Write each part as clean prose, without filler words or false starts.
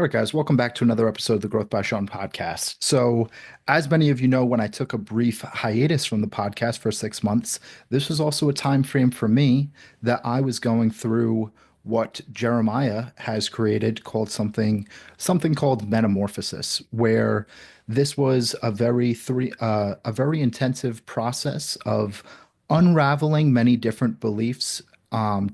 All right, guys, welcome back to another episode of the Growth by Shawn podcast. So, as many of you know, when I took a brief hiatus from the podcast for 6 months, this was also a time frame for me that I was going through what Jeremiah has created called something called Metamorphisis, where this was a very intensive process of unraveling many different beliefs,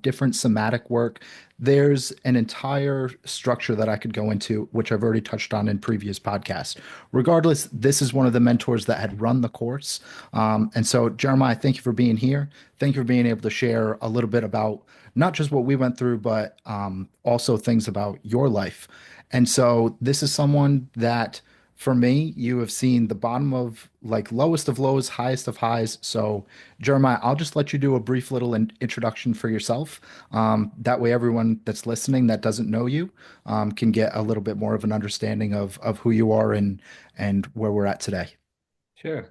different somatic work. There's an entire structure that I could go into, which I've already touched on in previous podcasts. Regardless, this is one of the mentors that had run the course. And so, Jeremiah, thank you for being here. Thank you for being able to share a little bit about not just what we went through, but also things about your life. And so, this is someone that for me, you have seen the bottom of like lowest of lows, highest of highs. So, Jeremiah, I'll just let you do a brief little introduction for yourself. That way, everyone that's listening that doesn't know you can get a little bit more of an understanding of who you are and where we're at today. Sure.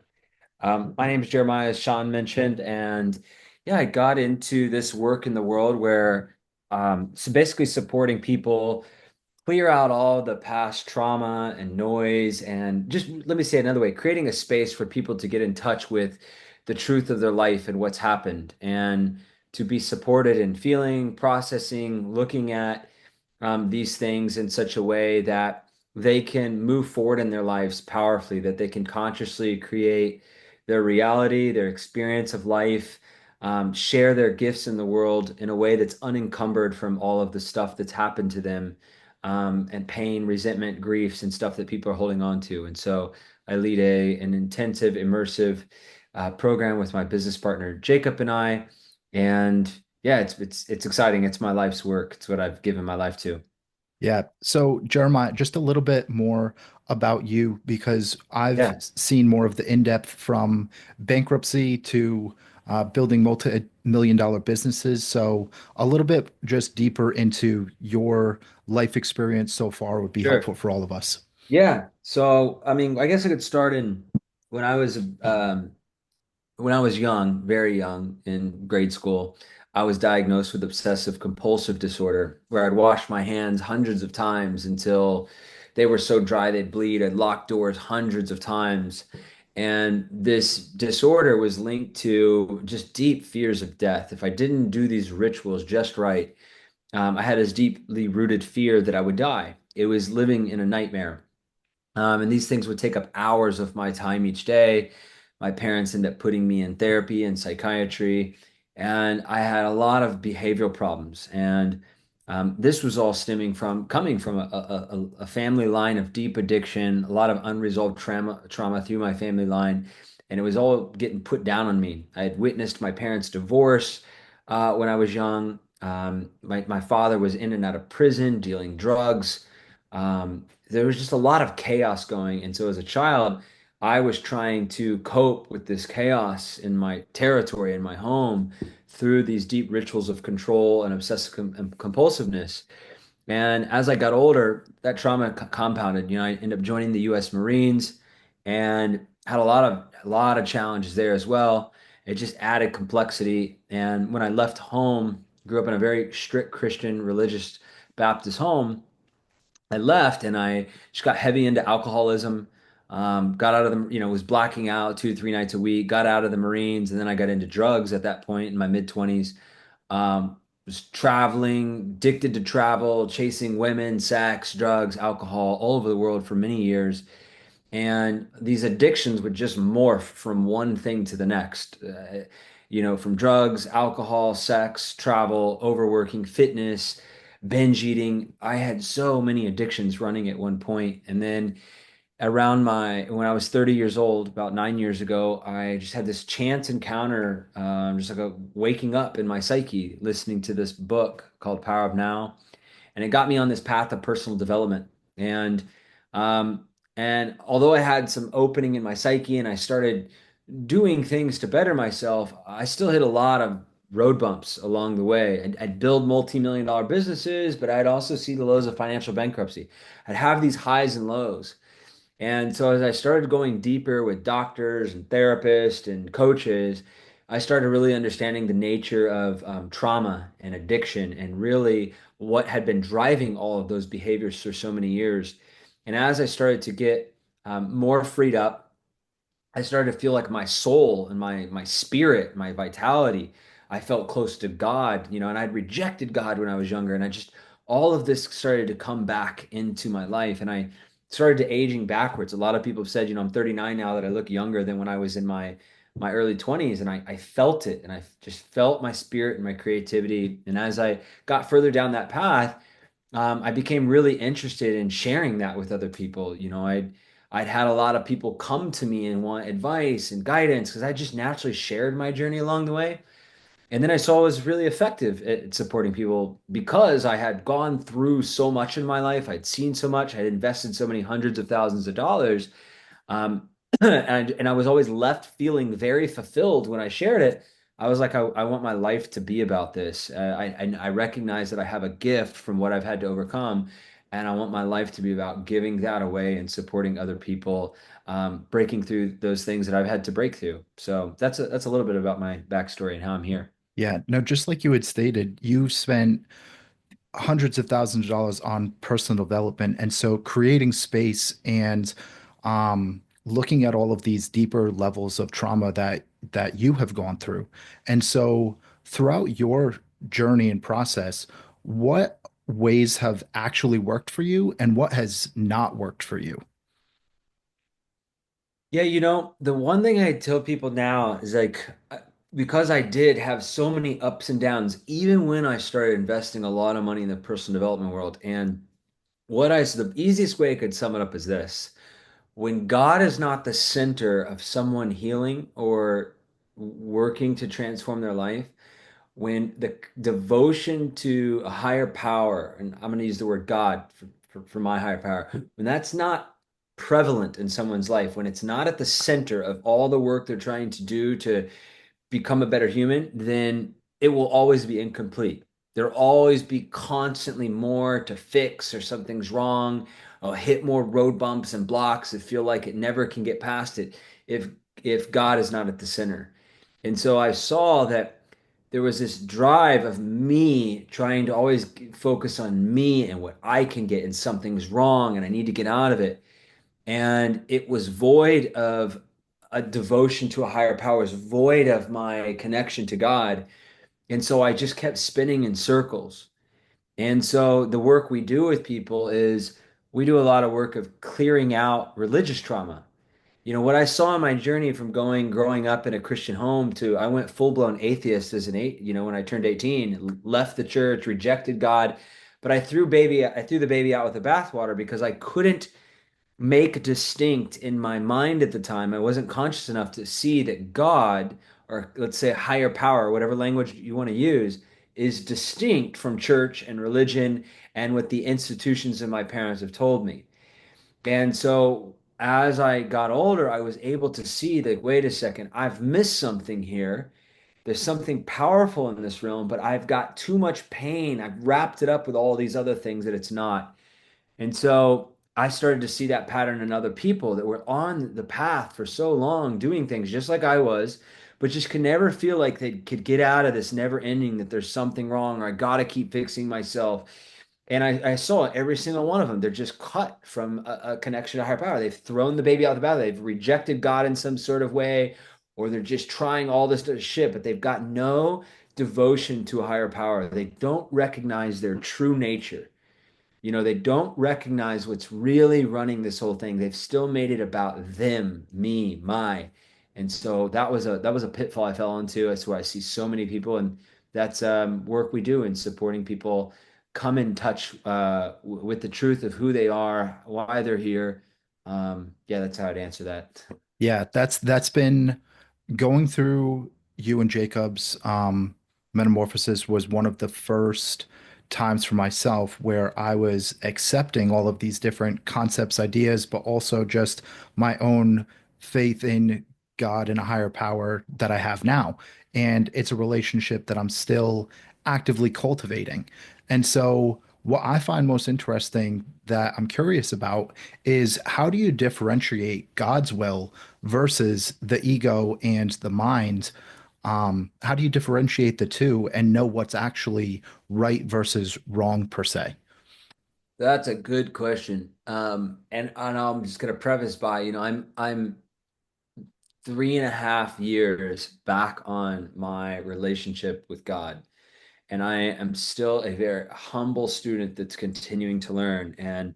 My name is Jeremiah, as Shawn mentioned, and yeah, I got into this work in the world where so basically supporting people clear out all the past trauma and noise, and just let me say it another way, creating a space for people to get in touch with the truth of their life and what's happened, and to be supported in feeling, processing, looking at these things in such a way that they can move forward in their lives powerfully, that they can consciously create their reality, their experience of life, share their gifts in the world in a way that's unencumbered from all of the stuff that's happened to them, and pain, resentment, griefs, and stuff that people are holding on to. And so I lead an intensive, immersive program with my business partner Jacob and I, and yeah, it's exciting. It's my life's work. It's what I've given my life to. Yeah. So, Jeremiah, just a little bit more about you because I've Yeah, seen more of the in-depth from bankruptcy to building multi-million dollar businesses. So, a little bit just deeper into your life experience so far would be sure. helpful for all of us. Yeah. So, I mean, I guess I could start in when I was when I was young, very young in grade school. I was diagnosed with obsessive compulsive disorder, where I'd wash my hands hundreds of times until they were so dry they'd bleed. I'd lock doors hundreds of times. And this disorder was linked to just deep fears of death. If I didn't do these rituals just right, I had this deeply rooted fear that I would die. It was living in a nightmare. And these things would take up hours of my time each day. My parents ended up putting me in therapy and psychiatry, and I had a lot of behavioral problems. And this was all stemming from coming from a family line of deep addiction, a lot of unresolved trauma through my family line, and it was all getting put down on me. I had witnessed my parents' divorce when I was young. My father was in and out of prison, dealing drugs. There was just a lot of chaos going. And so as a child, I was trying to cope with this chaos in my territory, in my home, through these deep rituals of control and obsessive compulsiveness. And as I got older, that trauma compounded. I ended up joining the U.S. Marines and had a lot of challenges there as well. It just added complexity. And when I left home, grew up in a very strict Christian religious Baptist home. I left and I just got heavy into alcoholism. Got out of was blacking out 2 to 3 nights a week, got out of the Marines, and then I got into drugs at that point in my mid 20s. Was traveling, addicted to travel, chasing women, sex, drugs, alcohol, all over the world for many years. And these addictions would just morph from one thing to the next. From drugs, alcohol, sex, travel, overworking, fitness, binge eating. I had so many addictions running at one point. And then when I was 30 years old, about 9 years ago, I just had this chance encounter, just like a waking up in my psyche, listening to this book called Power of Now, and it got me on this path of personal development. And um, and although I had some opening in my psyche and I started doing things to better myself, I still hit a lot of road bumps along the way. I'd build multi-million dollar businesses, but I'd also see the lows of financial bankruptcy. I'd have these highs and lows. And so as I started going deeper with doctors and therapists and coaches, I started really understanding the nature of trauma and addiction and really what had been driving all of those behaviors for so many years. And as I started to get more freed up, I started to feel like my soul and my spirit, my vitality, I felt close to God, and I'd rejected God when I was younger. And I just, all of this started to come back into my life. And I started to aging backwards. A lot of people have said, I'm 39 now, that I look younger than when I was in my early 20s. And I felt it. And I just felt my spirit and my creativity. And as I got further down that path, I became really interested in sharing that with other people. I'd had a lot of people come to me and want advice and guidance because I just naturally shared my journey along the way. And then I saw I was really effective at supporting people because I had gone through so much in my life. I'd seen so much. I had invested so many hundreds of thousands of dollars. Um, and I was always left feeling very fulfilled when I shared it. I was like, I want my life to be about this. I recognize that I have a gift from what I've had to overcome, and I want my life to be about giving that away and supporting other people, breaking through those things that I've had to break through. So that's a little bit about my backstory and how I'm here. Yeah, no, just like you had stated, you spent hundreds of thousands of dollars on personal development. And so creating space and looking at all of these deeper levels of trauma that you have gone through. And so throughout your journey and process, what ways have actually worked for you and what has not worked for you? Yeah, the one thing I tell people now is like, because I did have so many ups and downs, even when I started investing a lot of money in the personal development world. And the easiest way I could sum it up is this: when God is not the center of someone healing or working to transform their life, when the devotion to a higher power, and I'm going to use the word God for my higher power, when that's not prevalent in someone's life, when it's not at the center of all the work they're trying to do to become a better human, then it will always be incomplete. There'll always be constantly more to fix, or something's wrong. I'll hit more road bumps and blocks that feel like it never can get past it if if God is not at the center. And so I saw that there was this drive of me trying to always focus on me and what I can get, and something's wrong and I need to get out of it. And it was void of a devotion to a higher power, it was void of my connection to God. And so I just kept spinning in circles. And so the work we do with people is we do a lot of work of clearing out religious trauma. What I saw in my journey from growing up in a Christian home to I went full-blown atheist as an when I turned 18, left the church, rejected God, but I threw the baby out with the bathwater because I couldn't make distinct in my mind at the time. I wasn't conscious enough to see that God, or let's say higher power, whatever language you want to use, is distinct from church and religion and what the institutions of my parents have told me. And so as I got older, I was able to see that, wait a second, I've missed something here. There's something powerful in this realm, but I've got too much pain. I've wrapped it up with all these other things that it's not. And so I started to see that pattern in other people that were on the path for so long, doing things just like I was, but just could never feel like they could get out of this never ending, that there's something wrong, or I got to keep fixing myself. And I saw every single one of them. They're just cut from a connection to higher power. They've thrown the baby out the bath. They've rejected God in some sort of way, or they're just trying all this shit, but they've got no devotion to a higher power. They don't recognize their true nature. They don't recognize what's really running this whole thing. They've still made it about them, me, my. And so that was a pitfall I fell into. That's where I see so many people, and that's work we do in supporting people come in touch with the truth of who they are, why they're here. Yeah, that's how I'd answer that. Yeah, that's been going through you and Jacob's metamorphosis was one of the first times for myself where I was accepting all of these different concepts, ideas, but also just my own faith in God and a higher power that I have now. And it's a relationship that I'm still actively cultivating. And so, what I find most interesting that I'm curious about is how do you differentiate God's will versus the ego and the mind? How do you differentiate the two and know what's actually right versus wrong per se? That's a good question. And I'm just gonna preface by, I'm 3.5 years back on my relationship with God. And I am still a very humble student that's continuing to learn. And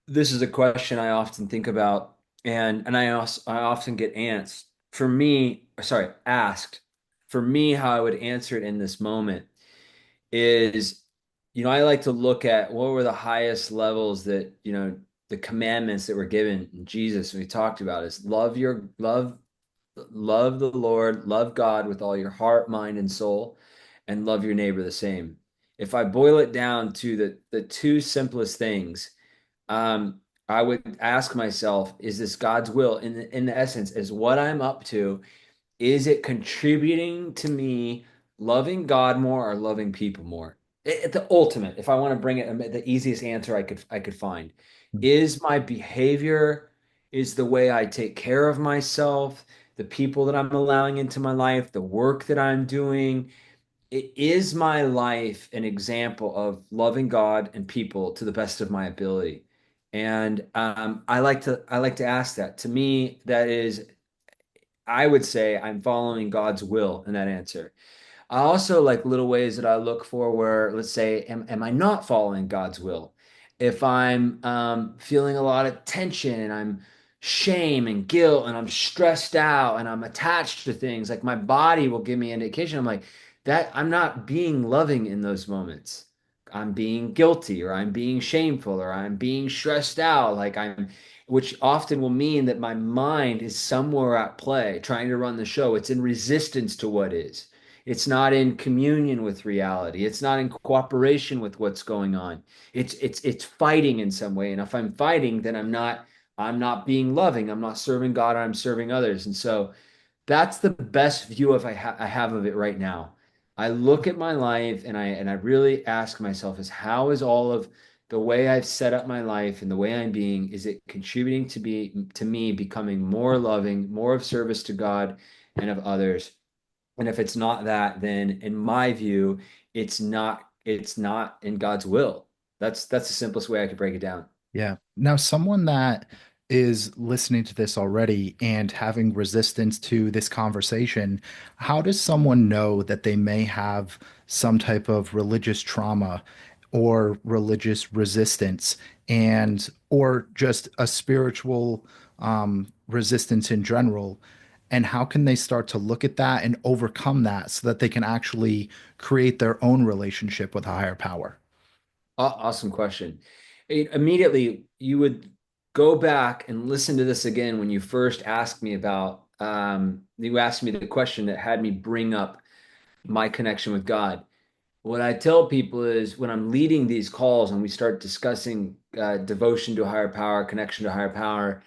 this is a question I often think about, and I often get asked. Asked. For me, how I would answer it in this moment is, I like to look at what were the highest levels that, the commandments that were given in Jesus, we talked about is love the Lord, love God with all your heart, mind, and soul, and love your neighbor the same. If I boil it down to the two simplest things, I would ask myself, is this God's will in the essence? Is what I'm up to, is it contributing to me loving God more or loving people more? The ultimate, if I want to bring it, the easiest answer I could find is my behavior, is the way I take care of myself, the people that I'm allowing into my life, the work that I'm doing. It is my life an example of loving God and people to the best of my ability. And I like to ask that. To me, that is, I would say I'm following God's will in that answer. I also like little ways that I look for where, let's say, am I not following God's will? If I'm feeling a lot of tension and I'm shame and guilt and I'm stressed out and I'm attached to things, like my body will give me an indication. I'm like, that I'm not being loving in those moments. I'm being guilty or I'm being shameful or I'm being stressed out. Which often will mean that my mind is somewhere at play trying to run the show. It's in resistance to what is. It's not in communion with reality. It's not in cooperation with what's going on. It's fighting in some way. And if I'm fighting, then I'm not being loving. I'm not serving God. I'm serving others. And so that's the best view I have of it right now. I look at my life and I really ask myself is how is all of the way I've set up my life and the way I'm being, is it contributing to me becoming more loving, more of service to God and of others? And if it's not that, then in my view, it's not in God's will. That's the simplest way I could break it down. Yeah. Now, someone that is listening to this already and having resistance to this conversation, how does someone know that they may have some type of religious trauma or religious resistance and or just a spiritual resistance in general? And how can they start to look at that and overcome that so that they can actually create their own relationship with a higher power? Awesome question. Immediately, you would go back and listen to this again when you first asked me about, you asked me the question that had me bring up my connection with God. What I tell people is when I'm leading these calls and we start discussing devotion to a higher power, connection to a higher power,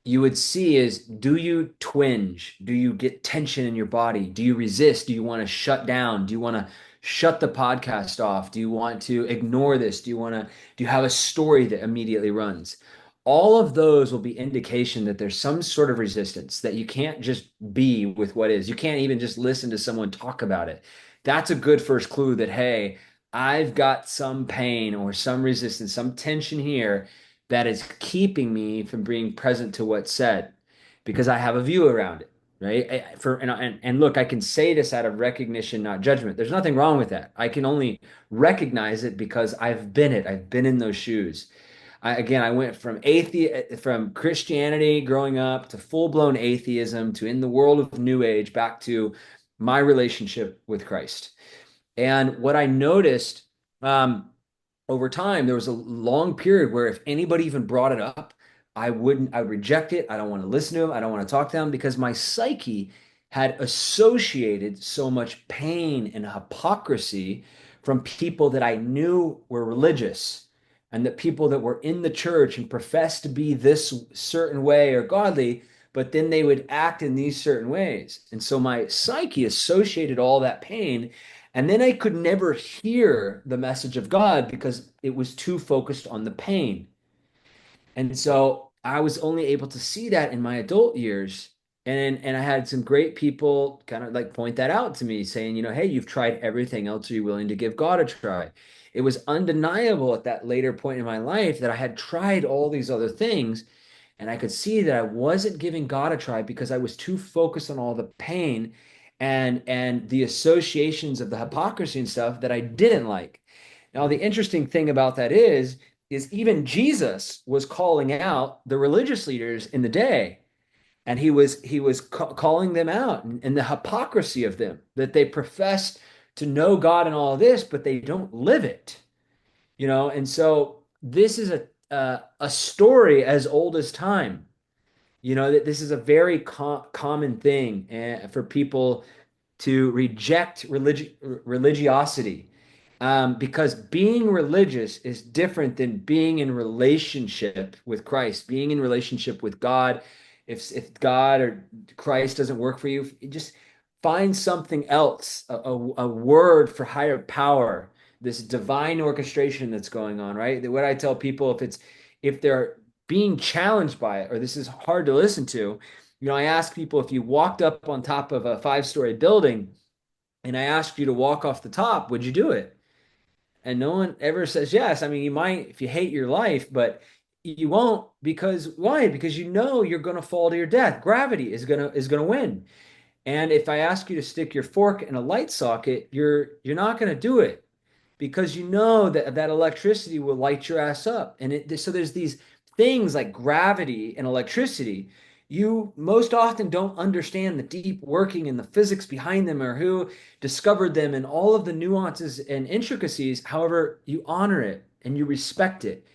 you would see is, do you twinge? Do you get tension in your body? Do you resist? Do you want to shut down? Do you want to shut the podcast off? Do you want to ignore this? Do you have a story that immediately runs? All of those will be indication that there's some sort of resistance, that you can't just be with what is. You can't even just listen to someone talk about it. That's a good first clue that, hey, I've got some pain or some resistance, some tension here that is keeping me from being present to what's said because I have a view around it, right? And look, I can say this out of recognition, not judgment. There's nothing wrong with that. I can only recognize it because I've been it. I've been in those shoes. I went from Christianity growing up to full-blown atheism to in the world of New Age back to my relationship with Christ. And what I noticed, um, over time, there was a long period where if anybody even brought it up, I would reject it. I don't want to listen to them. I don't want to talk to them because my psyche had associated so much pain and hypocrisy from people that I knew were religious and that people that were in the church and professed to be this certain way or godly, but then they would act in these certain ways. And so my psyche associated all that pain, and then I could never hear the message of God because it was too focused on the pain. And so I was only able to see that in my adult years. And I had some great people kind of like point that out to me, saying, hey, you've tried everything else. Are you willing to give God a try? It was undeniable at that later point in my life that I had tried all these other things, and I could see that I wasn't giving God a try because I was too focused on all the pain and the associations of the hypocrisy and stuff that I didn't like. Now, the interesting thing about that is even Jesus was calling out the religious leaders in the day, and he was calling them out, and the hypocrisy of them, that they profess to know God and all of this, but they don't live it. And so this is a story as old as time. That this is a very common thing for people to reject religiosity, because being religious is different than being in relationship with Christ, being in relationship with God. If God or Christ doesn't work for you, just find something else, a word for higher power, this divine orchestration that's going on, right? What I tell people, if they're being challenged by it, or this is hard to listen to, I ask people, if you walked up on top of a five-story building and I asked you to walk off the top, would you do it? And no one ever says yes. I mean, you might if you hate your life, but you won't. Because why? Because you're going to fall to your death. Gravity is going to win. And if I ask you to stick your fork in a light socket, you're not going to do it, because you know that electricity will light your ass up. And so there's these things like gravity and electricity. You most often don't understand the deep working and the physics behind them, or who discovered them, and all of the nuances and intricacies. However, you honor it and you respect it.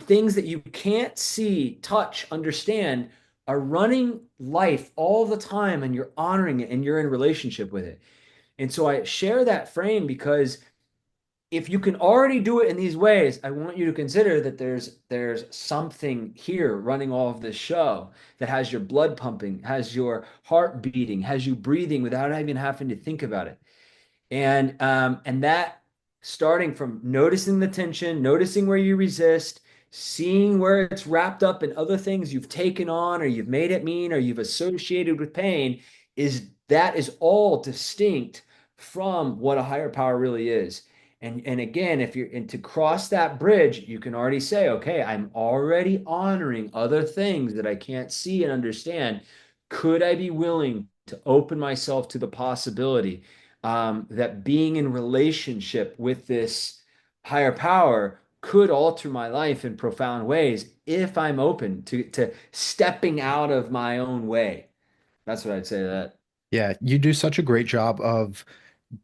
Things that you can't see, touch, understand are running life all the time, and you're honoring it and you're in relationship with it. And so I share that frame because if you can already do it in these ways, I want you to consider that there's something here running all of this show that has your blood pumping, has your heart beating, has you breathing without even having to think about it. And that, starting from noticing the tension, noticing where you resist, seeing where it's wrapped up in other things you've taken on, or you've made it mean, or you've associated with pain, is all distinct from what a higher power really is. And again, if you're and to cross that bridge, you can already say, okay, I'm already honoring other things that I can't see and understand. Could I be willing to open myself to the possibility that being in relationship with this higher power could alter my life in profound ways if I'm open to stepping out of my own way? That's what I'd say to that. Yeah, you do such a great job of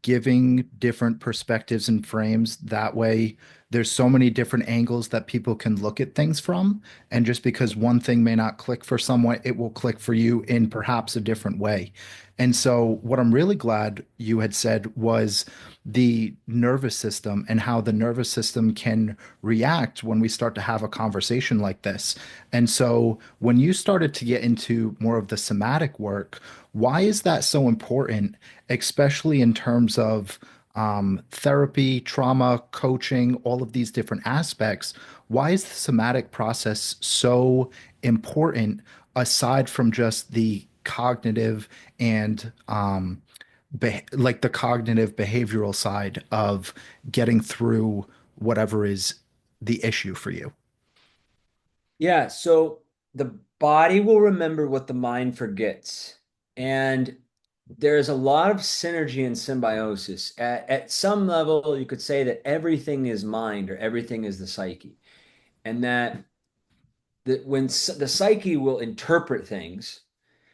giving different perspectives and frames. That way, there's so many different angles that people can look at things from. And just because one thing may not click for someone, it will click for you in perhaps a different way. And so, what I'm really glad you had said was the nervous system and how the nervous system can react when we start to have a conversation like this. And so, when you started to get into more of the somatic work, why is that so important, especially in terms of therapy, trauma, coaching, all of these different aspects? Why is the somatic process so important aside from just the cognitive and like the cognitive behavioral side of getting through whatever is the issue for you? Yeah, so the body will remember what the mind forgets. And there's a lot of synergy and symbiosis. At some level, you could say that everything is mind, or everything is the psyche. And that when the psyche will interpret things.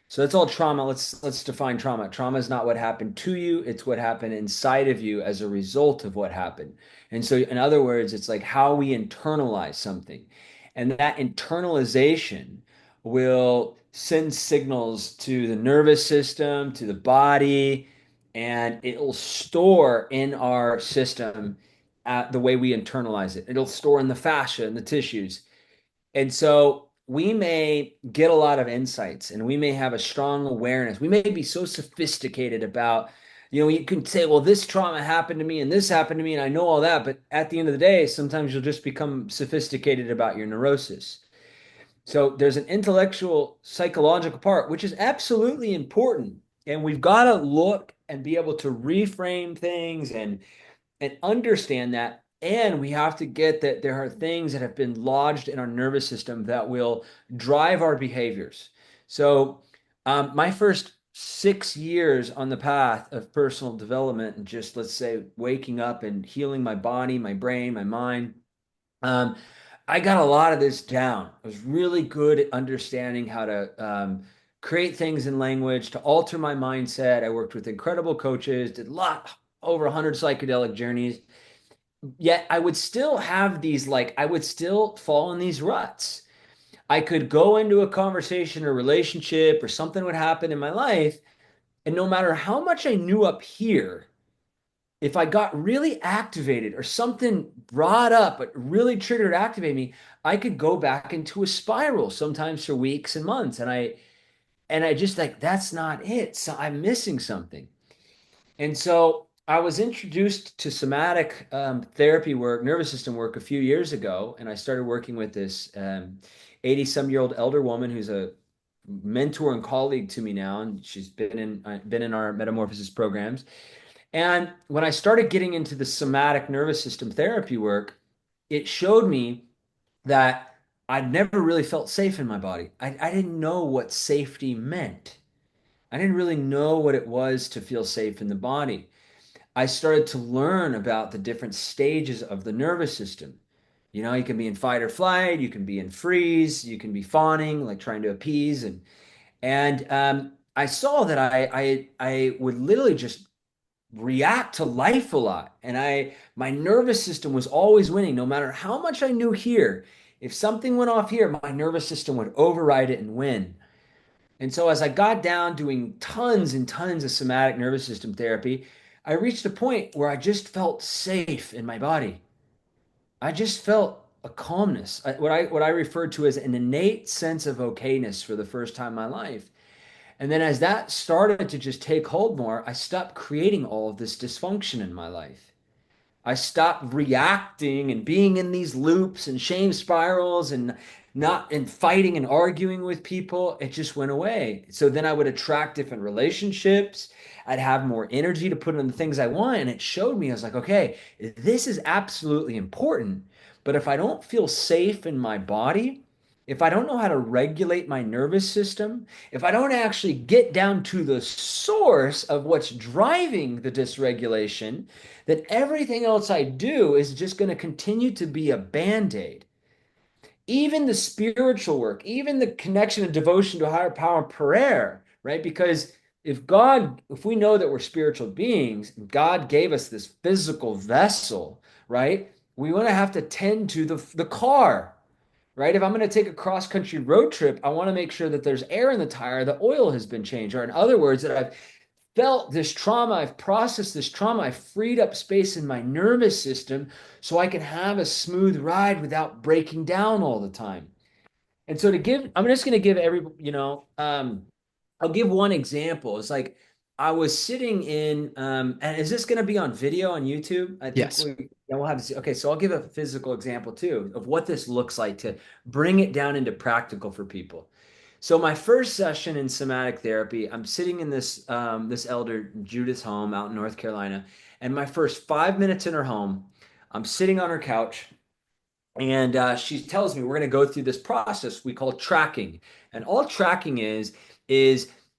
So that's all trauma. Let's define trauma. Trauma is not what happened to you, it's what happened inside of you as a result of what happened. And so, in other words, it's like how we internalize something. And that internalization will send signals to the nervous system, to the body, and it'll store in our system the way we internalize it. It'll store in the fascia and the tissues. And so we may get a lot of insights, and we may have a strong awareness. We may be so sophisticated about, you can say, well, this trauma happened to me and this happened to me, and I know all that. But at the end of the day, sometimes you'll just become sophisticated about your neurosis. So there's an intellectual, psychological part, which is absolutely important. And we've got to look and be able to reframe things and understand that. And we have to get that there are things that have been lodged in our nervous system that will drive our behaviors. So, my first 6 years on the path of personal development and just let's say waking up and healing my body, my brain, my mind, um, I got a lot of this down. I was really good at understanding how to create things in language, to alter my mindset. I worked with incredible coaches, did a lot, over 100 psychedelic journeys. Yet I would still have these, like, I would still fall in these ruts. I could go into a conversation or relationship or something would happen in my life. And no matter how much I knew up here, if I got really activated or something brought up, but really triggered, activate me, I could go back into a spiral sometimes for weeks and months. And I just like, that's not it. So I'm missing something. And so I was introduced to somatic therapy work, nervous system work a few years ago. And I started working with this 80-some-year-old elder woman who's a mentor and colleague to me now. And she's been in our Metamorphisis programs. And when I started getting into the somatic nervous system therapy work, it showed me that I'd never really felt safe in my body. I didn't know what safety meant. I didn't really know what it was to feel safe in the body. I started to learn about the different stages of the nervous system. You know, you can be in fight or flight, you can be in freeze, you can be fawning, like trying to appease, and I saw that I would literally just react to life a lot. And my nervous system was always winning, no matter how much I knew here. If something went off here, my nervous system would override it and win. And so as I got down doing tons and tons of somatic nervous system therapy, I reached a point where I just felt safe in my body. I just felt a calmness, what I referred to as an innate sense of okayness for the first time in my life. And then as that started to just take hold more, I stopped creating all of this dysfunction in my life. I stopped reacting and being in these loops and shame spirals and not and fighting and arguing with people. It just went away. So then I would attract different relationships. I'd have more energy to put in the things I want. And it showed me, I was like, okay, this is absolutely important. But if I don't feel safe in my body, if I don't know how to regulate my nervous system, if I don't actually get down to the source of what's driving the dysregulation, then everything else I do is just going to continue to be a band-aid. Even the spiritual work, even the connection and devotion to a higher power, prayer, right? Because if we know that we're spiritual beings, God gave us this physical vessel, right? We want to have to tend to the car, right? If I'm going to take a cross country road trip, I want to make sure that there's air in the tire, the oil has been changed, or in other words, that I've felt this trauma, I've processed this trauma, I've freed up space in my nervous system so I can have a smooth ride without breaking down all the time. And so I'm just going to give I'll give one example. It's like I was sitting in, and is this going to be on video on YouTube? I think Yes. we'll have to see. Okay, so I'll give a physical example too of what this looks like to bring it down into practical for people. So my first session in somatic therapy, I'm sitting in this elder Judith's home out in North Carolina, and my first 5 minutes in her home, I'm sitting on her couch. And she tells me we're going to go through this process we call tracking. And all tracking is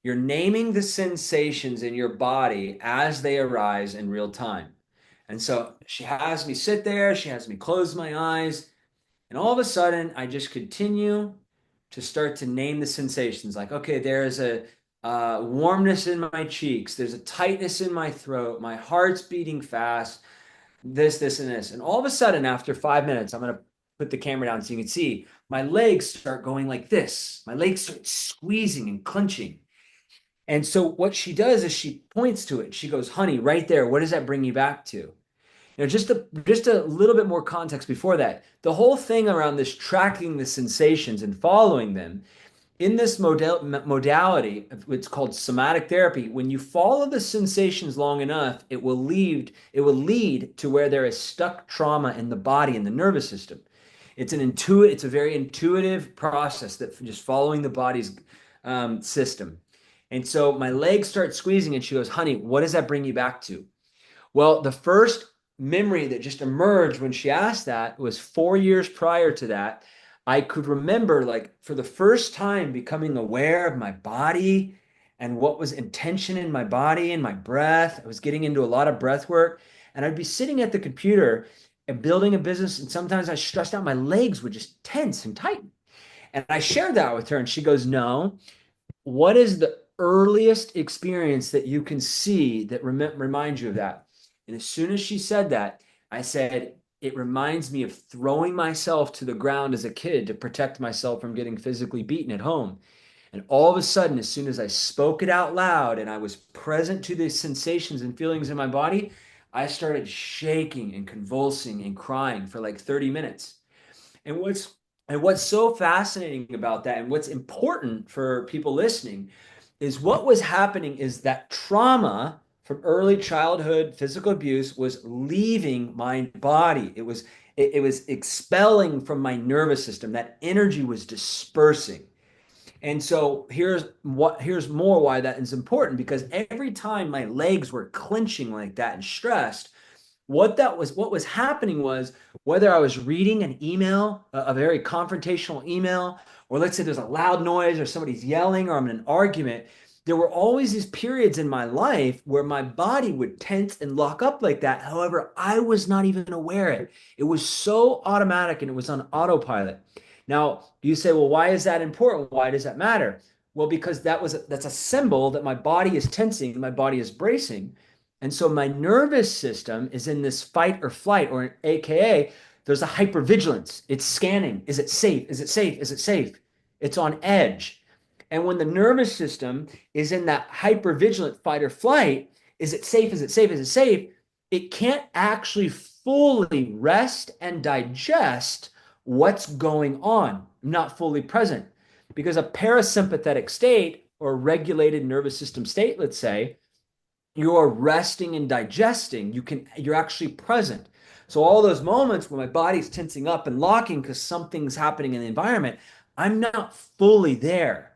you're naming the sensations in your body as they arise in real time. And so she has me sit there, she has me close my eyes, and all of a sudden I just continue to start to name the sensations. Like, okay, there's a warmness in my cheeks, there's a tightness in my throat, my heart's beating fast, this, and this. And all of a sudden, after 5 minutes, I'm going to put the camera down so you can see my legs start going like this. My legs start squeezing and clenching. And so what she does is she points to it. She goes, honey, right there. What does that bring you back to? Just a little bit more context before that. The whole thing around this tracking the sensations and following them in this modality, it's called somatic therapy. When you follow the sensations long enough, it will lead to where there is stuck trauma in the body and the nervous system. It's a very intuitive process that just following the body's system. And so my legs start squeezing, and she goes, "Honey, what does that bring you back to?" Well, the first memory that just emerged when she asked that was 4 years prior to that. I could remember, like, for the first time, becoming aware of my body and what was intention in my body and my breath. I was getting into a lot of breath work, and I'd be sitting at the computer and building a business, and sometimes I stressed out, my legs would just tense and tighten. And I shared that with her, and she goes, "No, what is the earliest experience that you can see that reminds you of that?" And as soon as she said that, I said, "It reminds me of throwing myself to the ground as a kid to protect myself from getting physically beaten at home." And all of a sudden, as soon as I spoke it out loud and I was present to the sensations and feelings in my body, I started shaking and convulsing and crying for like 30 minutes. And what's so fascinating about that, and what's important for people listening, is what was happening is that trauma from early childhood physical abuse was leaving my body. It was expelling from my nervous system. That energy was dispersing. And so here's more why that is important, because every time my legs were clenching like that and stressed, what was happening was, whether I was reading an email, a very confrontational email, or let's say there's a loud noise or somebody's yelling or I'm in an argument, there were always these periods in my life where my body would tense and lock up like that. However, I was not even aware of it. It was so automatic and it was on autopilot. Now, you say, well, why is that important? Why does that matter? Well, because that's a symbol that my body is tensing, my body is bracing. And so my nervous system is in this fight or flight, or AKA, there's a hypervigilance. It's scanning. Is it safe? Is it safe? Is it safe? It's on edge. And when the nervous system is in that hypervigilant fight or flight, is it safe? Is it safe? Is it safe? It can't actually fully rest and digest what's going on, not fully present. Because a parasympathetic state, or regulated nervous system state, let's say, you're resting and digesting. You're actually present. So all those moments when my body's tensing up and locking because something's happening in the environment, I'm not fully there.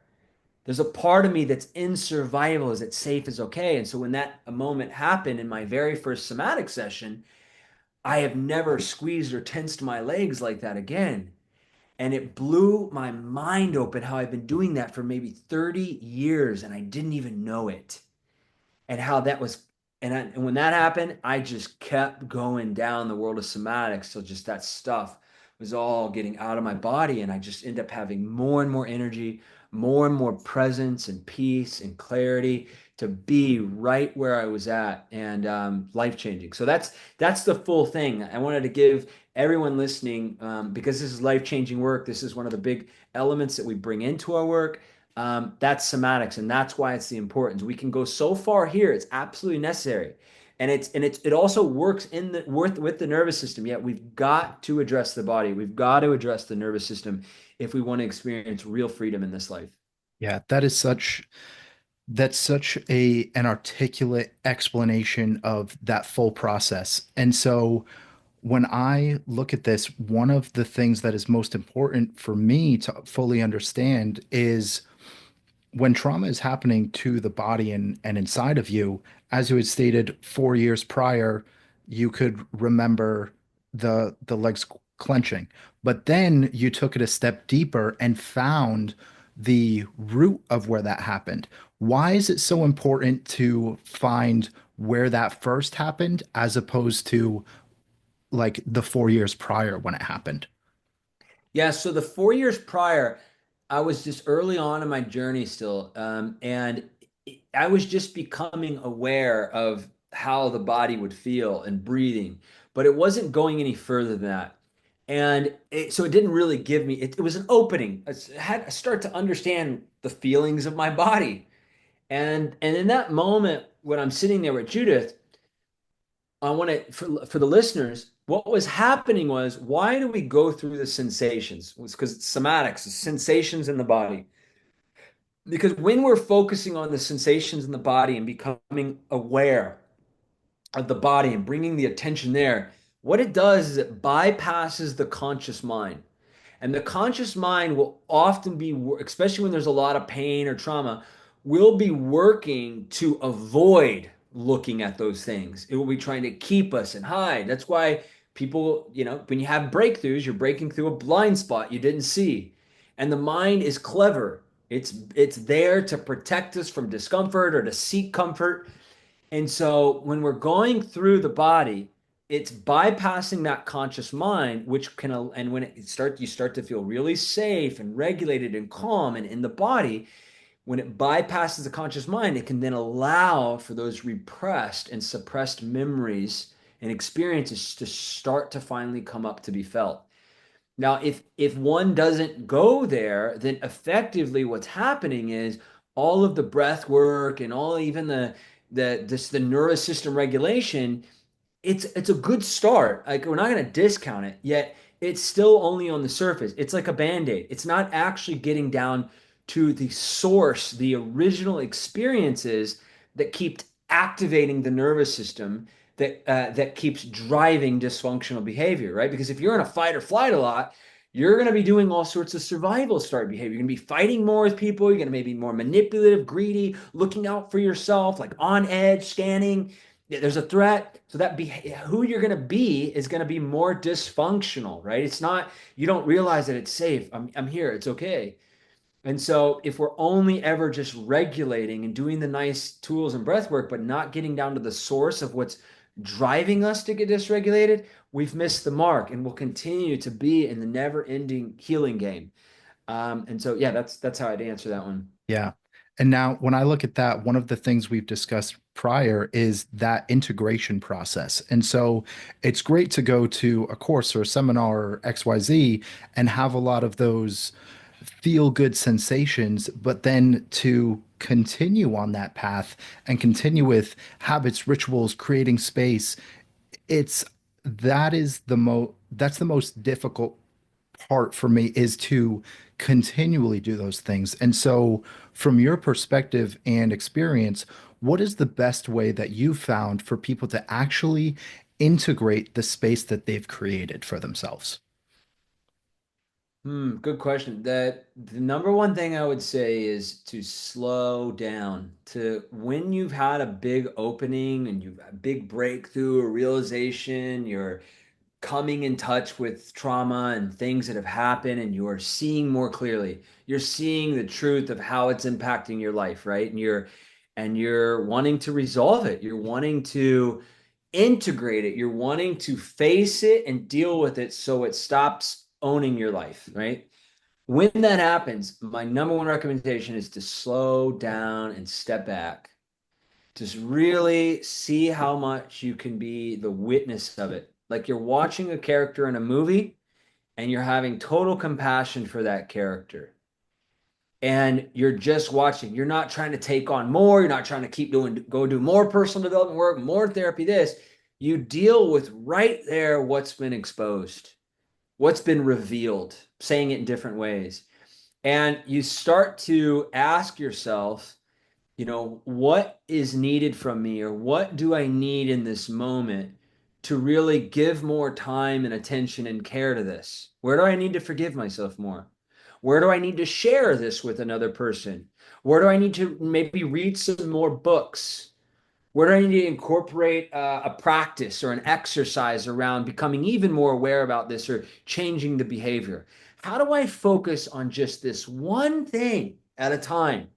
There's a part of me that's in survival. Is it safe? Is okay? And so when that a moment happened in my very first somatic session, I have never squeezed or tensed my legs like that again. And it blew my mind open how I've been doing that for maybe 30 years and I didn't even know it. And how that was, and when that happened, I just kept going down the world of somatics till just that stuff was all getting out of my body, and I just end up having more and more energy, more and more presence and peace and clarity to be right where I was at, and life changing. So that's the full thing. I wanted to give everyone listening, because this is life changing work. This is one of the big elements that we bring into our work. That's somatics, and that's why it's the importance. We can go so far here; it's absolutely necessary, and it also works in the with the nervous system. Yet we've got to address the body. We've got to address the nervous system if we want to experience real freedom in this life. Yeah, that's such a an articulate explanation of that full process. And so when I look at this, one of the things that is most important for me to fully understand is when trauma is happening to the body and inside of you, as you had stated 4 years prior, you could remember the legs clenching. But then you took it a step deeper and found the root of where that happened. Why is it so important to find where that first happened as opposed to like the 4 years prior when it happened? Yeah, so the 4 years prior, I was just early on in my journey still, and I was just becoming aware of how the body would feel and breathing, but it wasn't going any further than that. And so it didn't really give me, it was an opening. Had to start to understand the feelings of my body. And in that moment, when I'm sitting there with Judith, I want to, for the listeners, what was happening was, why do we go through the sensations? It was because it's somatics, the sensations in the body. Because when we're focusing on the sensations in the body and becoming aware of the body and bringing the attention there, What it does is it bypasses the conscious mind. And the conscious mind will often be, especially when there's a lot of pain or trauma, will be working to avoid looking at those things. It will be trying to keep us and hide. That's why people, when you have breakthroughs, you're breaking through a blind spot you didn't see. And the mind is clever. It's there to protect us from discomfort or to seek comfort. And so when we're going through the body, it's bypassing that conscious mind, which can, and when you start to feel really safe and regulated and calm and in the body, when it bypasses the conscious mind, it can then allow for those repressed and suppressed memories and experiences to start to finally come up to be felt. Now, if one doesn't go there, then effectively what's happening is all of the breath work and all even the nervous system regulation, it's a good start. Like we're not going to discount it, yet it's still only on the surface. It's like a band-aid. It's not actually getting down to the source, the original experiences that keep activating the nervous system that keeps driving dysfunctional behavior, right? Because if you're in a fight or flight a lot, you're going to be doing all sorts of survival start behavior. You're going to be fighting more with people. You're going to maybe be more manipulative, greedy, looking out for yourself, like on edge, scanning. There's a threat. So that who you're going to be is going to be more dysfunctional, right? It's not, you don't realize that it's safe. I'm here. It's okay. And so if we're only ever just regulating and doing the nice tools and breath work, but not getting down to the source of what's driving us to get dysregulated, we've missed the mark and we'll continue to be in the never-ending healing game. And so, yeah, that's how I'd answer that one. Yeah. And now, when I look at that, one of the things we've discussed prior is that integration process. And so it's great to go to a course or a seminar or XYZ and have a lot of those feel good sensations, but then to continue on that path and continue with habits, rituals, creating space, it's that's the most difficult part for me is to continually do those things. And so, from your perspective and experience, what is the best way that you found for people to actually integrate the space that they've created for themselves? Good question. The number one thing I would say is to slow down. To when you've had a big opening and you've had a big breakthrough or realization, you're coming in touch with trauma and things that have happened and you're seeing more clearly. You're seeing the truth of how it's impacting your life, right? And you're wanting to resolve it. You're wanting to integrate it. You're wanting to face it and deal with it so it stops owning your life, right? When that happens, my number one recommendation is to slow down and step back. Just really see how much you can be the witness of it. Like you're watching a character in a movie and you're having total compassion for that character. And you're just watching. You're not trying to take on more. You're not trying to go do more personal development work, more therapy, this. You deal with right there what's been exposed, what's been revealed, saying it in different ways. And you start to ask yourself, what is needed from me or what do I need in this moment to really give more time and attention and care to this? Where do I need to forgive myself more? Where do I need to share this with another person? Where do I need to maybe read some more books? Where do I need to incorporate a practice or an exercise around becoming even more aware about this or changing the behavior? How do I focus on just this one thing at a time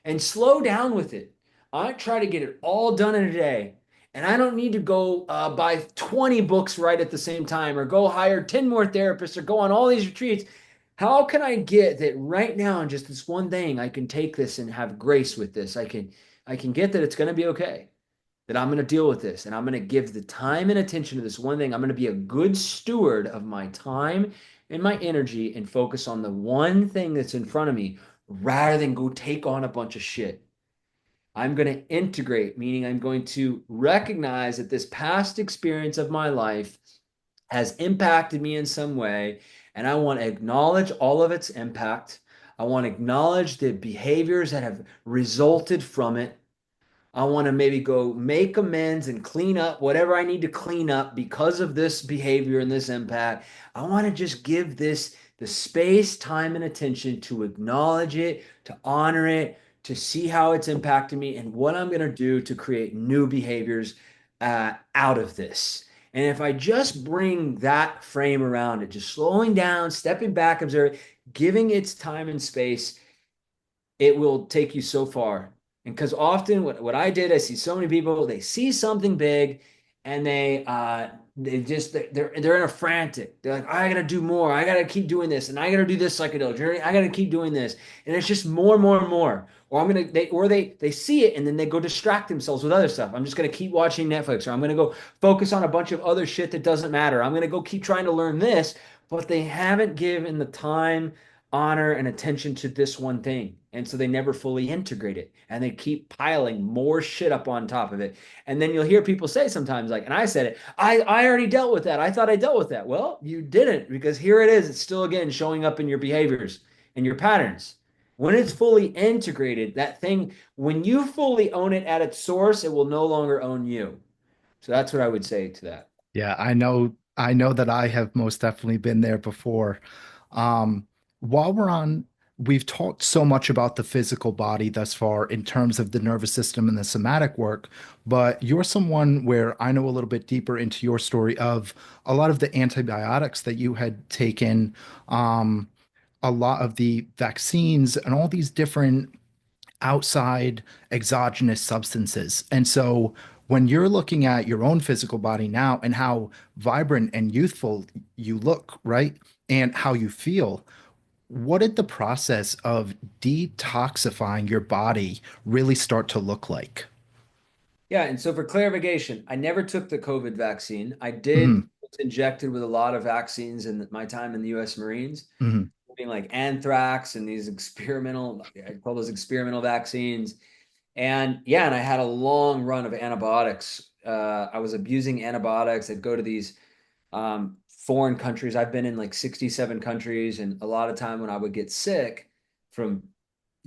and slow down with it? I try to get it all done in a day. And I don't need to go buy 20 books right at the same time or go hire 10 more therapists or go on all these retreats. How can I get that right now in just this one thing? I can take this and have grace with this. I can get that it's going to be okay, that I'm going to deal with this and I'm going to give the time and attention to this one thing. I'm going to be a good steward of my time and my energy and focus on the one thing that's in front of me rather than go take on a bunch of shit. I'm going to integrate, meaning I'm going to recognize that this past experience of my life has impacted me in some way. And I want to acknowledge all of its impact. I want to acknowledge the behaviors that have resulted from it. I want to maybe go make amends and clean up whatever I need to clean up because of this behavior and this impact. I want to just give this the space, time, and attention to acknowledge it, to honor it, to see how it's impacted me and what I'm going to do to create new behaviors out of this. And if I just bring that frame around it, just slowing down, stepping back, observing, giving its time and space, it will take you so far. And because often what I did, I see so many people, they see something big and they're in a frantic. They're like, I gotta do more. I gotta keep doing this, and I gotta do this psychedelic journey. I gotta keep doing this, and it's just more and more and more. Or they see it and then they go distract themselves with other stuff. I'm just gonna keep watching Netflix, or I'm gonna go focus on a bunch of other shit that doesn't matter. I'm gonna go keep trying to learn this, but they haven't given the time, honor, and attention to this one thing. And so they never fully integrate it. And they keep piling more shit up on top of it. And then you'll hear people say sometimes, like, and I said it, I already dealt with that. I thought I dealt with that. Well, you didn't, because here it is. It's still, again, showing up in your behaviors and your patterns. When it's fully integrated, that thing, when you fully own it at its source, it will no longer own you. So that's what I would say to that. Yeah, I know that I have most definitely been there before. Um, while we're on, we've talked so much about the physical body thus far in terms of the nervous system and the somatic work, but you're someone where I know a little bit deeper into your story of a lot of the antibiotics that you had taken, um, a lot of the vaccines and all these different outside exogenous substances. And so when you're looking at your own physical body now and how vibrant and youthful you look, right? And how you feel, what did the process of detoxifying your body really start to look like? Yeah, and so for clarification, I never took the COVID vaccine. I did Hmm. was injected with a lot of vaccines in my time in the U.S. Marines, Hmm. including like anthrax and these experimental, I call those experimental vaccines. And yeah, and I had a long run of antibiotics. I was abusing antibiotics. I'd go to these foreign countries. I've been in like 67 countries, and a lot of time when I would get sick from,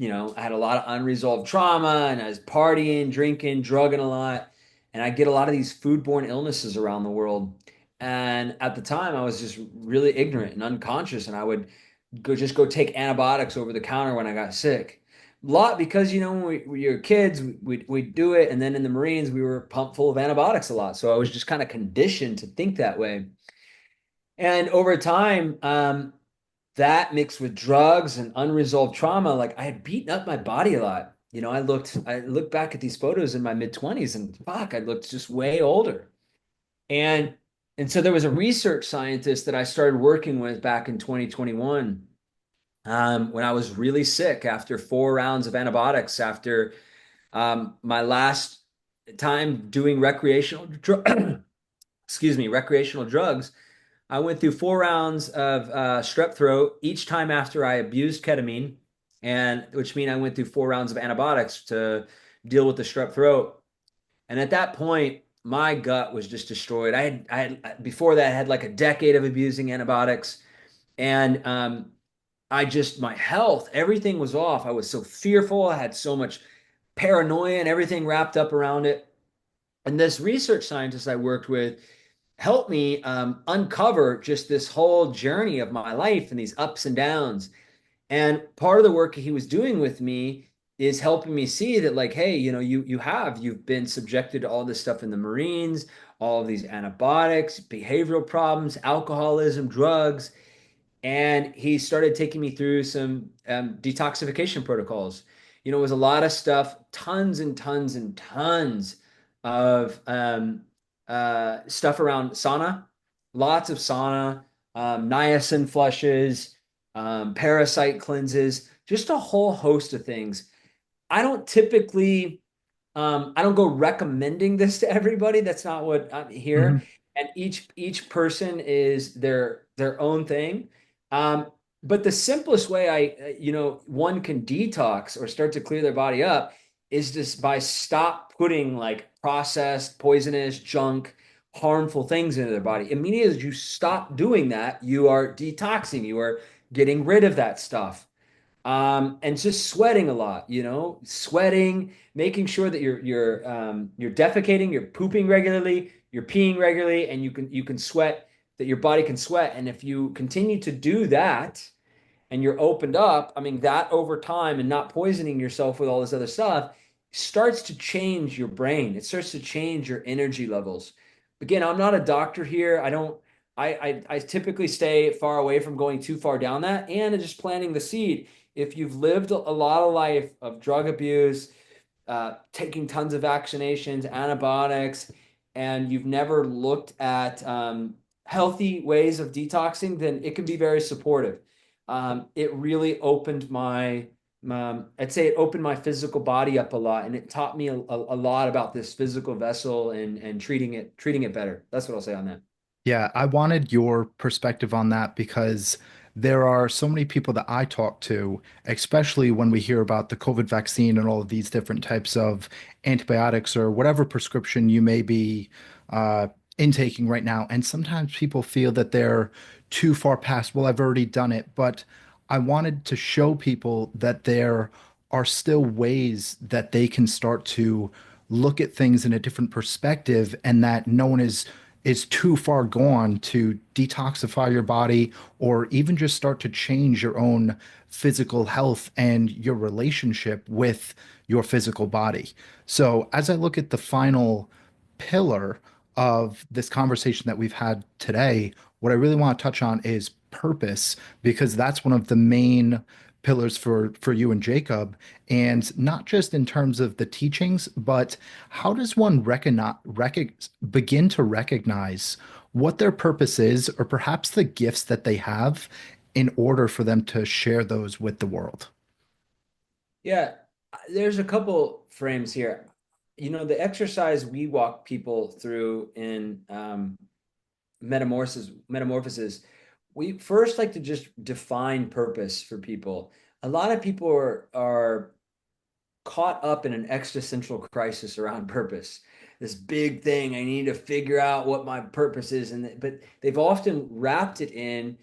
I had a lot of unresolved trauma, and I was partying, drinking, drugging a lot, and I get a lot of these foodborne illnesses around the world. And at the time, I was just really ignorant and unconscious, and I would go take antibiotics over the counter when I got sick. A lot because when we were kids, we'd do it, and then in the Marines, we were pumped full of antibiotics a lot. So I was just kind of conditioned to think that way. And over time, that mixed with drugs and unresolved trauma, like I had beaten up my body a lot. I looked back at these photos in my mid 20s and fuck, I looked just way older. And and so there was a research scientist that I started working with back in 2021, when I was really sick after 4 rounds of antibiotics, after my last time doing recreational drugs. I went through 4 rounds of strep throat each time after I abused ketamine, and which means I went through 4 rounds of antibiotics to deal with the strep throat. And at that point, my gut was just destroyed. I had before that had like a decade of abusing antibiotics, and my health, everything was off. I was so fearful. I had so much paranoia and everything wrapped up around it. And this research scientist I worked with helped me uncover just this whole journey of my life and these ups and downs. And part of the work he was doing with me is helping me see that, like, hey, you've been subjected to all this stuff in the Marines, all of these antibiotics, behavioral problems, alcoholism, drugs. And he started taking me through some detoxification protocols. It was a lot of stuff, tons and tons and tons of stuff around sauna, lots of sauna, niacin flushes, parasite cleanses, just a whole host of things. I don't typically, I don't go recommending this to everybody. That's not what I'm here. Hmm. And each person is their own thing. Um, but the simplest way one can detox or start to clear their body up is just by stop putting like processed, poisonous, junk, harmful things into their body. Immediately as you stop doing that, you are detoxing. You are getting rid of that stuff. And just sweating a lot, sweating, making sure that you're defecating, you're pooping regularly, you're peeing regularly, and you can sweat, that your body can sweat. And if you continue to do that and you're opened up, I mean, that over time and not poisoning yourself with all this other stuff starts to change your brain. It starts to change your energy levels. Again, I'm not a doctor here. I don't, I typically stay far away from going too far down that and just planting the seed. If you've lived a lot of life of drug abuse, taking tons of vaccinations, antibiotics, and you've never looked at healthy ways of detoxing, then it can be very supportive. It really opened I'd say it opened my physical body up a lot, and it taught me a lot about this physical vessel and treating it better. That's what I'll say on that. Yeah, I wanted your perspective on that because there are so many people that I talk to, especially when we hear about the COVID vaccine and all of these different types of antibiotics or whatever prescription you may be uh, intaking right now. And sometimes people feel that they're too far past, well, I've already done it. But I wanted to show people that there are still ways that they can start to look at things in a different perspective and that no one is too far gone to detoxify your body or even just start to change your own physical health and your relationship with your physical body. So, as I look at the final pillar of this conversation that we've had today, what I really want to touch on is purpose, because that's one of the main pillars for you and Jacob, and not just in terms of the teachings, but how does one begin to recognize what their purpose is, or perhaps the gifts that they have, in order for them to share those with the world? Yeah, there's a couple frames here. The exercise we walk people through in metamorphosis, we first like to just define purpose for people. A lot of people are caught up in an existential crisis around purpose. This big thing, I need to figure out what my purpose is, but they've often wrapped it in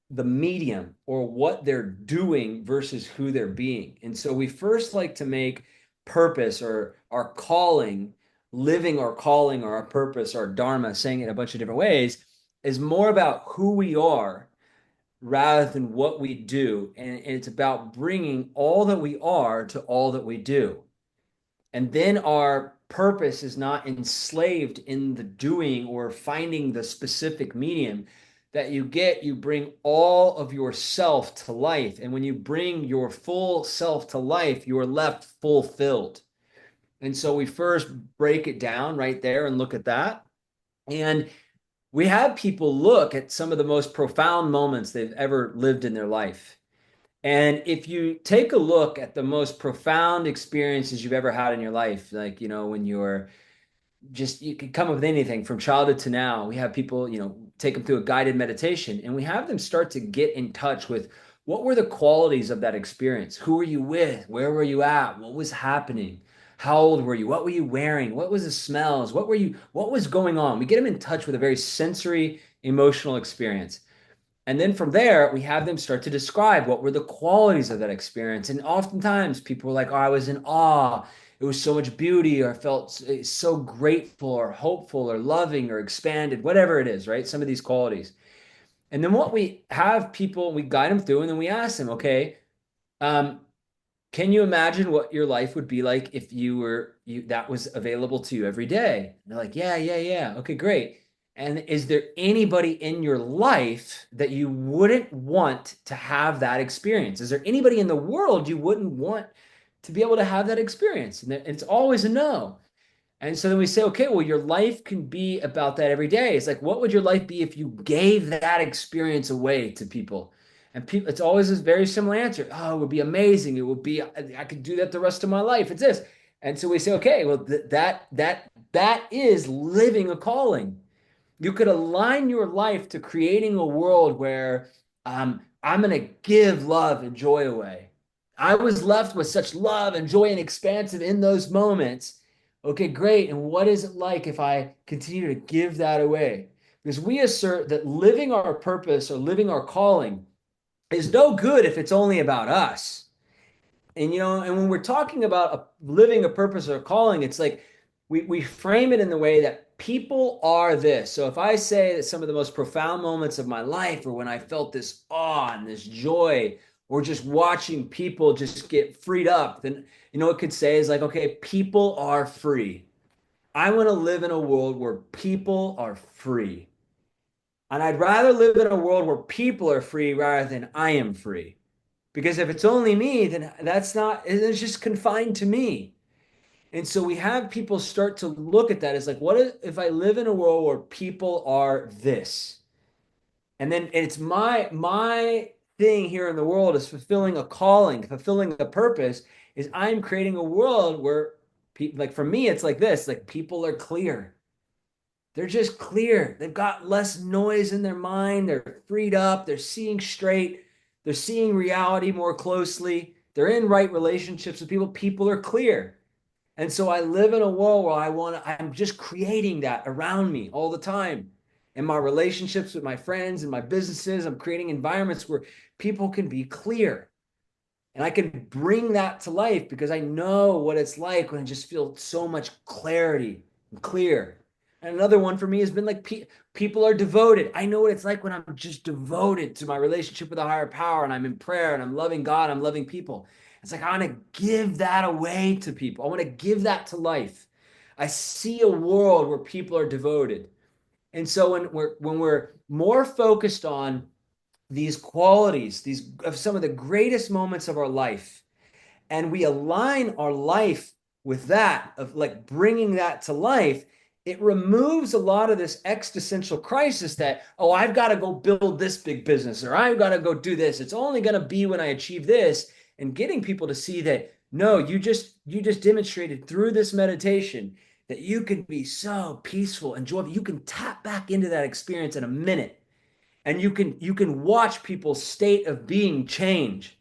the medium or what they're doing versus who they're being. And so we first like to make purpose or our calling, living our calling or our purpose, our dharma, saying it a bunch of different ways, is more about who we are rather than what we do. And it's about bringing all that we are to all that we do. And then our purpose is not enslaved in the doing or finding the specific medium that you bring all of yourself to life. And when you bring your full self to life, you are left fulfilled. And so we first break it down right there and look at that. And we have people look at some of the most profound moments they've ever lived in their life. And if you take a look at the most profound experiences you've ever had in your life, like, when you're just, you can come up with anything from childhood to now. We have people, take them through a guided meditation and we have them start to get in touch with what were the qualities of that experience? Who were you with? Where were you at? What was happening? How old were you? What were you wearing? What was the smells? What was going on? We get them in touch with a very sensory, emotional experience. And then from there, we have them start to describe what were the qualities of that experience. And oftentimes people were like, oh, I was in awe. It was so much beauty, or I felt so grateful, or hopeful, or loving, or expanded, whatever it is, right? Some of these qualities. And then what we have people, we guide them through, and then we ask them, okay, um, can you imagine what your life would be like if you that was available to you every day? And they're like, yeah, yeah, yeah. Okay, great. And is there anybody in your life that you wouldn't want to have that experience? Is there anybody in the world you wouldn't want to be able to have that experience? And it's always a no. And so then we say, okay, well, your life can be about that every day. It's like, what would your life be if you gave that experience away to people? And people, it's always this very similar answer. Oh, it would be amazing. It would be, I could do that the rest of my life. It's this. And so we say, okay, well, that is living a calling. You could align your life to creating a world where I'm going to give love and joy away. I was left with such love and joy and expansive in those moments. Okay, great. And what is it like if I continue to give that away? Because we assert that living our purpose or living our calling is no good if it's only about us. And and when we're talking about living a purpose or a calling, it's like we frame it in the way that people are this. So if I say that some of the most profound moments of my life, or when I felt this awe and this joy, or just watching people just get freed up, then it could say is like, okay, people are free. I want to live in a world where people are free. And I'd rather live in a world where people are free rather than I am free. Because if it's only me, then it's just confined to me. And so we have people start to look at that as like, if I live in a world where people are this? And then it's my thing here in the world is fulfilling a calling, fulfilling a purpose, is I'm creating a world where like for me, it's like this, like people are clear. They're just clear. They've got less noise in their mind. They're freed up. They're seeing straight. They're seeing reality more closely. They're in right relationships with people. People are clear. And so I live in a world where I'm just creating that around me all the time. In my relationships with my friends and my businesses, I'm creating environments where people can be clear. And I can bring that to life because I know what it's like when I just feel so much clarity and clear. And another one for me has been like people are devoted. I know what it's like when I'm just devoted to my relationship with a higher power and I'm in prayer and I'm loving God, I'm loving people. It's like I want to give that away to people. I want to give that to life. I see a world where people are devoted. And so when we're more focused on these qualities, these of some of the greatest moments of our life, and we align our life with that, of like bringing that to life, it removes a lot of this existential crisis that, oh, I've got to go build this big business or I've got to go do this. It's only going to be when I achieve this. And getting people to see that, no, you just demonstrated through this meditation that you can be so peaceful and joyful. You can tap back into that experience in a minute, and you can watch people's state of being change.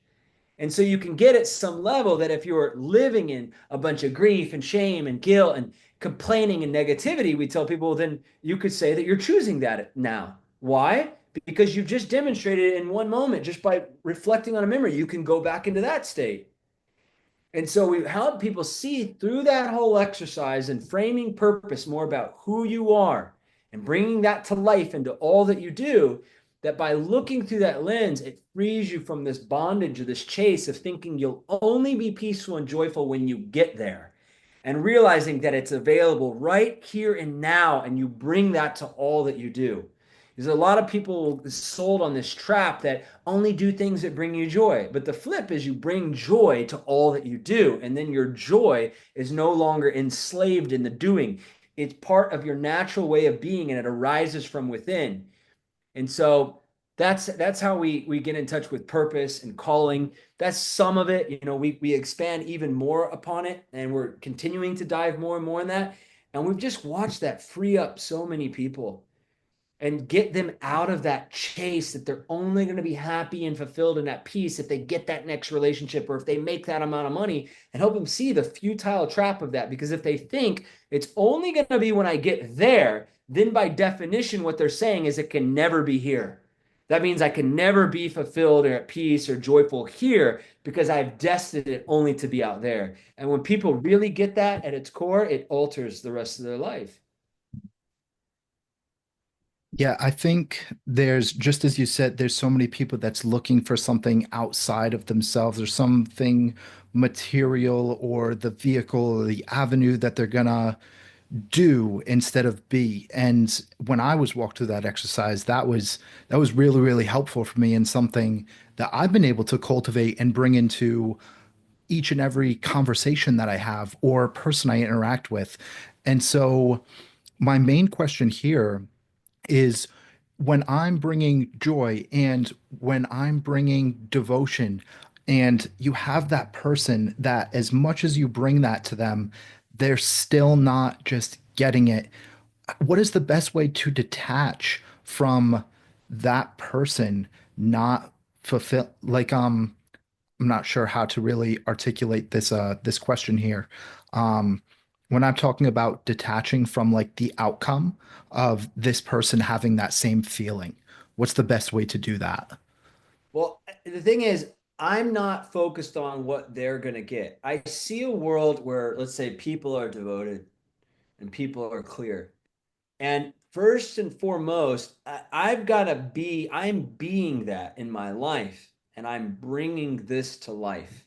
And so you can get at some level that if you're living in a bunch of grief and shame and guilt and complaining and negativity, we tell people, then you could say that you're choosing that now. Why? Because you've just demonstrated it in one moment just by reflecting on a memory. You can go back into that state. And so we help people see through that whole exercise and framing purpose more about who you are and bringing that to life into all that you do. That by looking through that lens, it frees you from this bondage or this chase of thinking you'll only be peaceful and joyful when you get there, and realizing that it's available right here and now, and you bring that to all that you do. There's a lot of people sold on this trap that only do things that bring you joy. But the flip is you bring joy to all that you do. And then your joy is no longer enslaved in the doing. It's part of your natural way of being and it arises from within. And so that's how we get in touch with purpose and calling. That's some of it. We expand even more upon it, and we're continuing to dive more and more in that. And we've just watched that free up so many people and get them out of that chase that they're only going to be happy and fulfilled and at peace if they get that next relationship or if they make that amount of money, and help them see the futile trap of that. Because if they think it's only going to be when I get there, then by definition, what they're saying is it can never be here. That means I can never be fulfilled or at peace or joyful here because I've destined it only to be out there. And when people really get that at its core, it alters the rest of their life. Yeah, I think there's, just as you said, there's so many people that's looking for something outside of themselves or something material or the vehicle or the avenue that they're gonna do instead of be. And when I was walked through that exercise, that was really, really helpful for me and something that I've been able to cultivate and bring into each and every conversation that I have or person I interact with. And so my main question here is, when I'm bringing joy and when I'm bringing devotion, and you have that person that, as much as you bring that to them, they're still not just getting it. What is the best way to detach from that person not fulfill, like, I'm not sure how to really articulate this question here. Um, when I'm talking about detaching from like the outcome of this person having that same feeling, what's the best way to do that? Well, the thing is, I'm not focused on what they're going to get. I see a world where, let's say, people are devoted and people are clear. And first and foremost, I've got to be, I'm being that in my life, and I'm bringing this to life.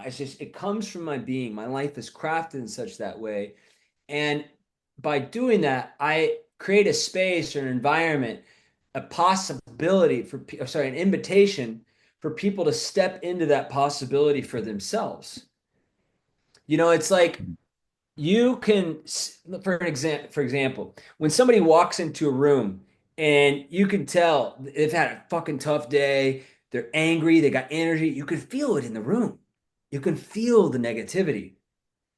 It's just, it comes from my being. My life is crafted in such that way. And by doing that, I create a space or an environment, a possibility for, sorry, an invitation for people to step into that possibility for themselves. It's like you can, for example, when somebody walks into a room and you can tell they've had a fucking tough day, they're angry, they got energy, you can feel it in the room. You can feel the negativity,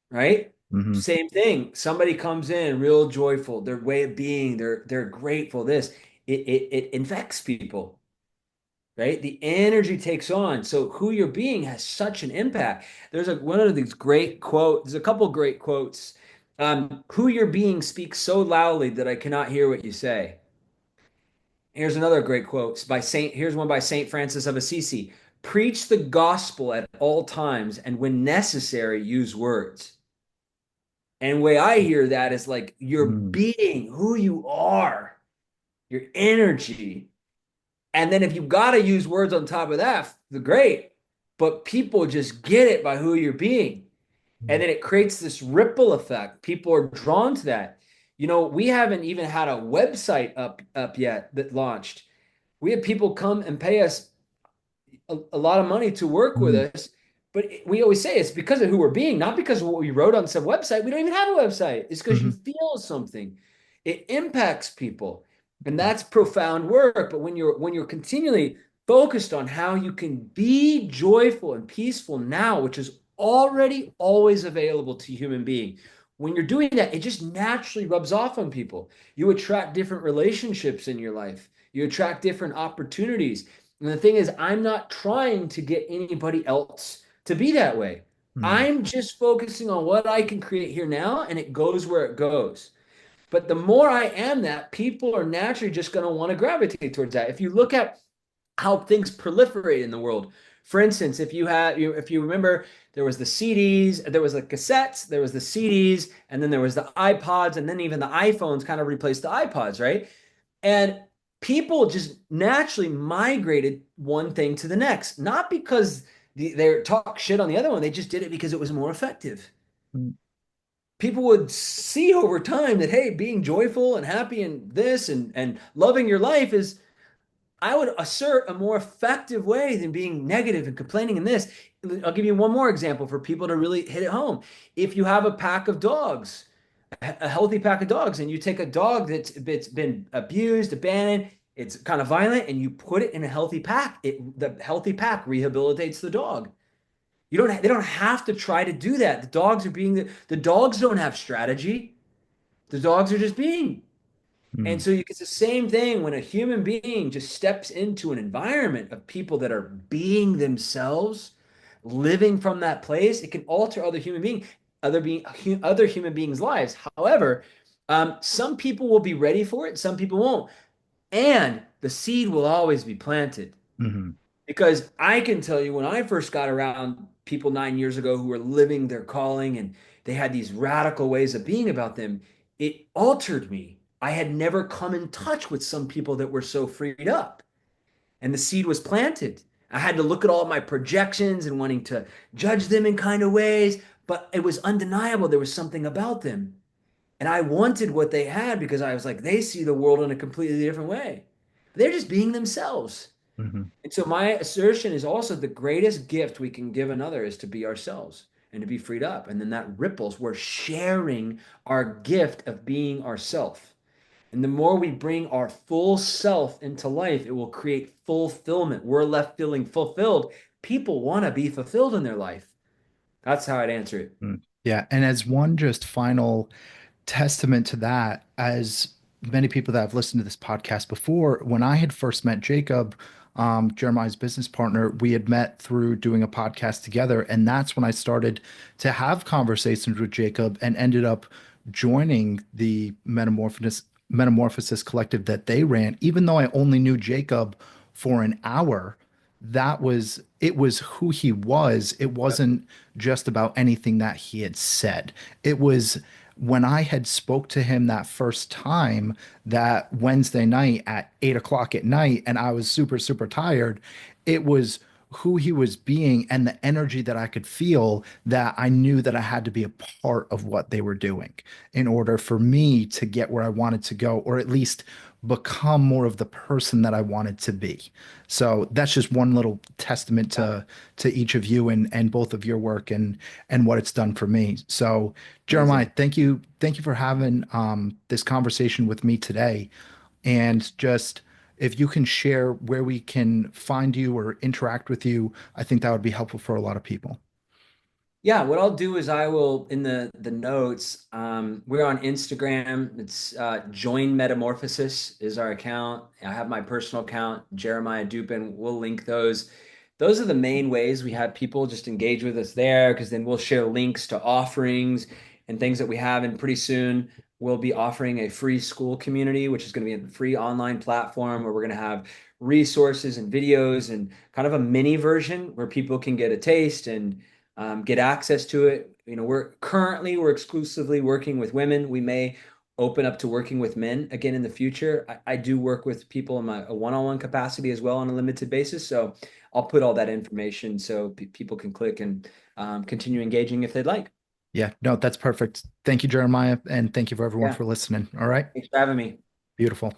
right? Hmm. Same thing. Somebody comes in real joyful, their way of being, they're grateful. This it infects people, right? The energy takes on. So who you're being has such an impact. There's one of these great quotes. There's a couple great quotes. Who you're being speaks so loudly that I cannot hear what you say. Here's another great quote by Saint. Here's one by Saint Francis of Assisi. Preach the gospel at all times, and when necessary, use words. And the way I hear that is like your Mm. being, who you are, your energy. And then if you got to use words on top of that, the great. But people just get it by who you're being. And then it creates this ripple effect. People are drawn to that. We haven't even had a website up yet that launched. We have people come and pay us a lot of money to work with Mm. us. But we always say it's because of who we're being, not because of what we wrote on some website. We don't even have a website. It's because you Mhm. feel something. It impacts people. And that's profound work. But when you're continually focused on how you can be joyful and peaceful now, which is already always available to human being, when you're doing that, it just naturally rubs off on people. You attract different relationships in your life. You attract different opportunities. And the thing is, I'm not trying to get anybody else to be that way. Mm. I'm just focusing on what I can create here now, and it goes where it goes. But the more I am that, people are naturally just going to want to gravitate towards that. If you look at how things proliferate in the world, for instance, if you remember, there was the CDs, there was the cassettes, there was the CDs, and then there was the iPods, and then even the iPhones kind of replaced the iPods, right? And people just naturally migrated one thing to the next, not because they talk shit on the other one. They just did it because it was more effective. Mm. People would see over time that, hey, being joyful and happy and this and loving your life is, I would assert, a more effective way than being negative and complaining in this. I'll give you one more example for people to really hit it home. If you have a pack of dogs, a healthy pack of dogs, and you take a dog that's been abused, abandoned, it's kind of violent, and you put it in a healthy pack, the healthy pack rehabilitates the dog. They don't have to try to do that. The dogs don't have strategy. The dogs are just being. And Mm. so it's the same thing when a human being just steps into an environment of people that are being themselves, living from that place. It can alter other human beings' lives. However, some people will be ready for it, some people won't, and the seed will always be planted. Mhm. Because I can tell you, when I first got around people 9 years ago who were living their calling and they had these radical ways of being about them, it altered me. I had never come in touch with some people that were so freed up, and the seed was planted. I had to look at all my projections and wanting to judge them in kind of ways, but it was undeniable there was something about them. And I wanted what they had because I was like, they see the world in a completely different way. They're just being themselves. Mhm. And so my assertion is also the greatest gift we can give another is to be ourselves and to be freed up. And then that ripples. We're sharing our gift of being ourself. And the more we bring our full self into life, it will create fulfillment. We're left feeling fulfilled. People want to be fulfilled in their life. That's how I'd answer it. Mm. Yeah, and as one just final testament to that, as many people that have listened to this podcast before, when I had first met Jacob, Jeremiah's business partner, we had met through doing a podcast together. And that's when I started to have conversations with Jacob and ended up joining the Metamorphosis collective that they ran, even though I only knew Jacob for an hour. it was who he was. It wasn't just about anything that he had said. It was when I had spoke to him that first time, that Wednesday night at 8 o'clock at night, and I was super, super tired. It was who he was being and the energy that I could feel, that I knew that I had to be a part of what they were doing in order for me to get where I wanted to go, or at least become more of the person that I wanted to be. So that's just one little testament to each of you and both of your work and what it's done for me. So Jeremiah, Amazing. thank you for having this conversation with me today. And just if you can share where we can find you or interact with you, I think that would be helpful for a lot of people. Yeah, what I'll do is I will in the notes. We're on Instagram. It's Join Metamorphisis is our account. I have my personal account, Jeremiah Dupin. We'll link those. Those are the main ways we have people just engage with us there, because then we'll share links to offerings and things that we have. And pretty soon we'll be offering a free school community, which is going to be a free online platform where we're going to have resources and videos and kind of a mini version where people can get a taste and get access to it. We're exclusively working with women. We may open up to working with men again in the future. I do work with people in my a one-on-one capacity as well on a limited basis. So I'll put all that information so people can click and continue engaging if they'd like. Yeah, no, that's perfect. Thank you, Jeremiah, and thank you for everyone Yeah, for listening. All right. thanks for having me. Beautiful.